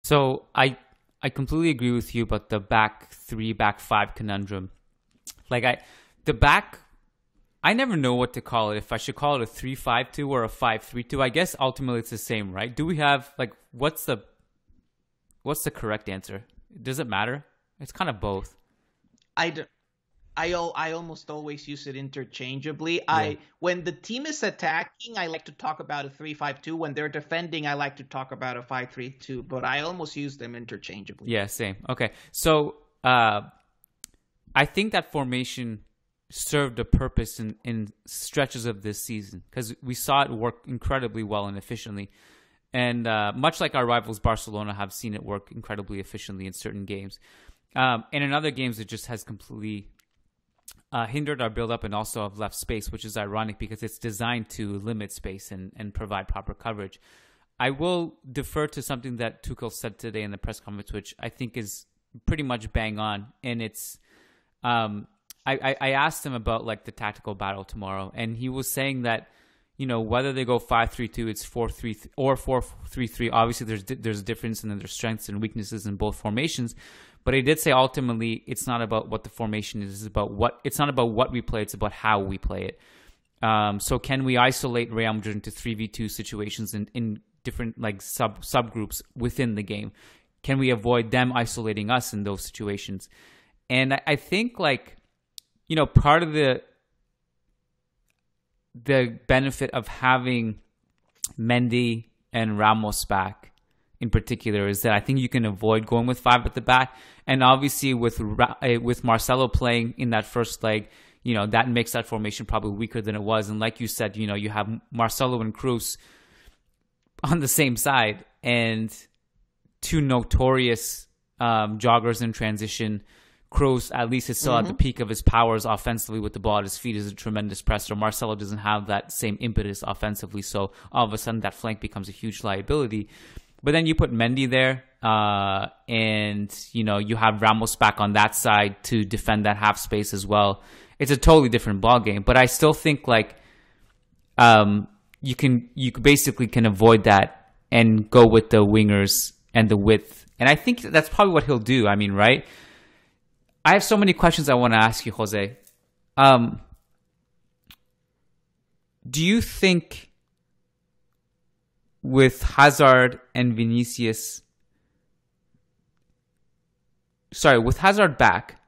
So I completely agree with you about the back three, back five conundrum. Like the back, I never know what to call it. If I should call it a 3-5-2 or a 5-3-2. I guess ultimately it's the same, right? Do we have like what's the correct answer? Does it matter? It's kind of both. I, d- I almost always use it interchangeably. Yeah. When the team is attacking, I like to talk about a 3-5-2. When they're defending, I like to talk about a 5-3-2. But I almost use them interchangeably. Yeah, same. Okay. So I think that formation served a purpose in stretches of this season because we saw it work incredibly well and efficiently. And much like our rivals Barcelona have seen it work incredibly efficiently in certain games. And in other games, it just has completely hindered our build-up and also have left space, which is ironic because it's designed to limit space and provide proper coverage. I will defer to something that Tuchel said today in the press conference, which I think is pretty much bang on. And it's I asked him about like the tactical battle tomorrow, and he was saying that whether they go 5-3-2, it's 4-3 or 4-3-3. Obviously, there's a difference and there's strengths and weaknesses in both formations. But he did say ultimately it's not about what the formation is. It's not about what we play. It's about how we play it. So can we isolate Real Madrid into 3v2 situations in different like subgroups within the game? Can we avoid them isolating us in those situations? And I think like part of the benefit of having Mendy and Ramos back in particular is that I think you can avoid going with five at the back. And obviously with Marcelo playing in that first leg, that makes that formation probably weaker than it was. And like you said, you have Marcelo and Cruz on the same side and two notorious joggers in transition. Kroos, at least, is still at the peak of his powers offensively with the ball at his feet, is a tremendous presser. Marcelo doesn't have that same impetus offensively, so all of a sudden that flank becomes a huge liability. But then you put Mendy there, and you have Ramos back on that side to defend that half space as well. It's a totally different ball game, but I still think like you basically can avoid that and go with the wingers and the width, and I think that's probably what he'll do. I mean, right? I have so many questions I want to ask you, Jose. Do you think with Hazard and Vinicius, with Hazard back,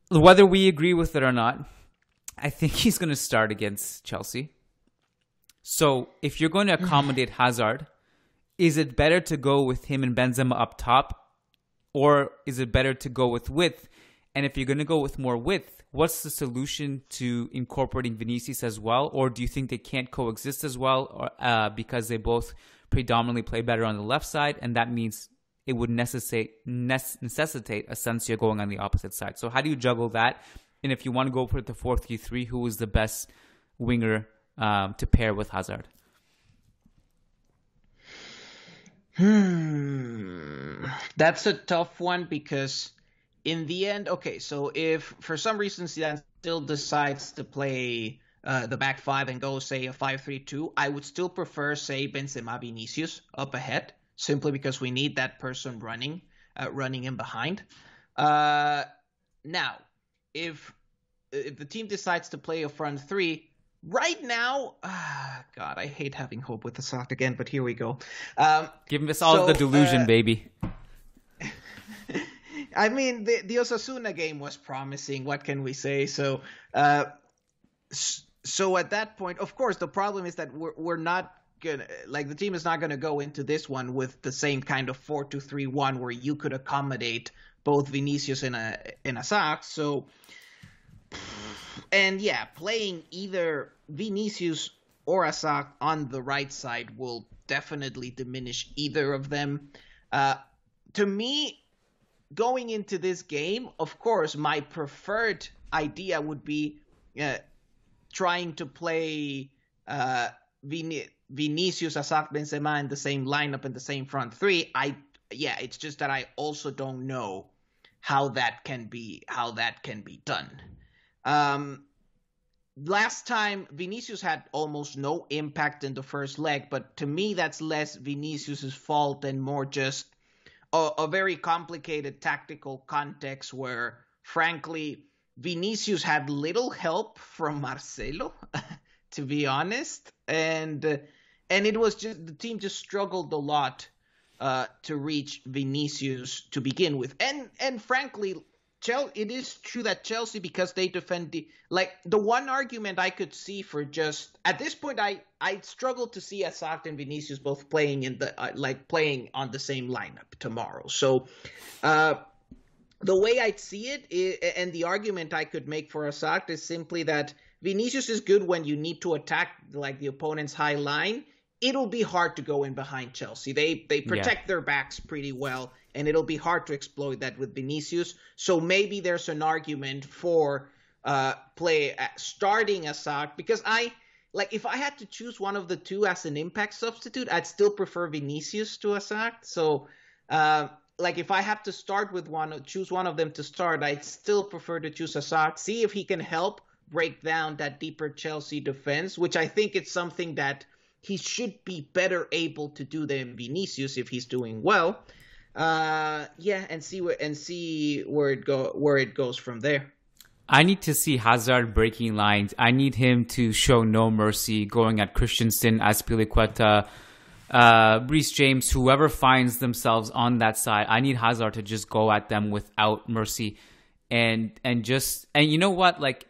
whether we agree with it or not, I think he's going to start against Chelsea. So if you're going to accommodate Hazard, is it better to go with him and Benzema up top? Or is it better to go with width? And if you're going to go with more width, what's the solution to incorporating Vinicius as well? Or do you think they can't coexist as well because they both predominantly play better on the left side? And that means it would necessitate Asensio going on the opposite side. So how do you juggle that? And if you want to go for the 4-3-3, who is the best winger to pair with Hazard? That's a tough one because in the end, okay, so if for some reason Zidane still decides to play the back five and go, say, a 5-3-2, I would still prefer, say, Benzema Vinicius up ahead, simply because we need that person running in behind. Now, if the team decides to play a front three, right now, God, I hate having hope with the sock again, but here we go. Give us all the delusion, baby. I mean, the Osasuna game was promising. What can we say? So at that point, of course, the problem is that we're not gonna, like, the team is not gonna go into this one with the same kind of 4-2-3-1 where you could accommodate both Vinicius and a Sack. So, and yeah, playing either Vinicius or Asak on the right side will definitely diminish either of them. To me, going into this game, of course, my preferred idea would be trying to play Vinicius, Asak, Benzema in the same lineup in the same front three. It's just that I also don't know how that can be done. last time Vinicius had almost no impact in the first leg, but to me that's less Vinicius's fault and more just a very complicated tactical context where, frankly, Vinicius had little help from Marcelo, to be honest, and it was just the team just struggled a lot to reach Vinicius to begin with, and frankly, it is true that Chelsea, because they defend the one argument I could see for just at this point, I struggle to see Hazard and Vinicius both playing in the playing on the same lineup tomorrow. So the way I'd see it, and the argument I could make for Hazard is simply that Vinicius is good when you need to attack like the opponent's high line. It'll be hard to go in behind Chelsea. They protect their backs pretty well, and it'll be hard to exploit that with Vinicius. So maybe there's an argument for starting Hazard, because if I had to choose one of the two as an impact substitute, I'd still prefer Vinicius to Hazard. So if I have to choose one of them to start, I'd still prefer to choose Hazard. See if he can help break down that deeper Chelsea defense, which I think it's something that he should be better able to do than Vinicius if he's doing well. And see where it goes from there. I need to see Hazard breaking lines. I need him to show no mercy, going at Christensen, Azpilicueta, Reece James, whoever finds themselves on that side. I need Hazard to just go at them without mercy, and you know what? Like,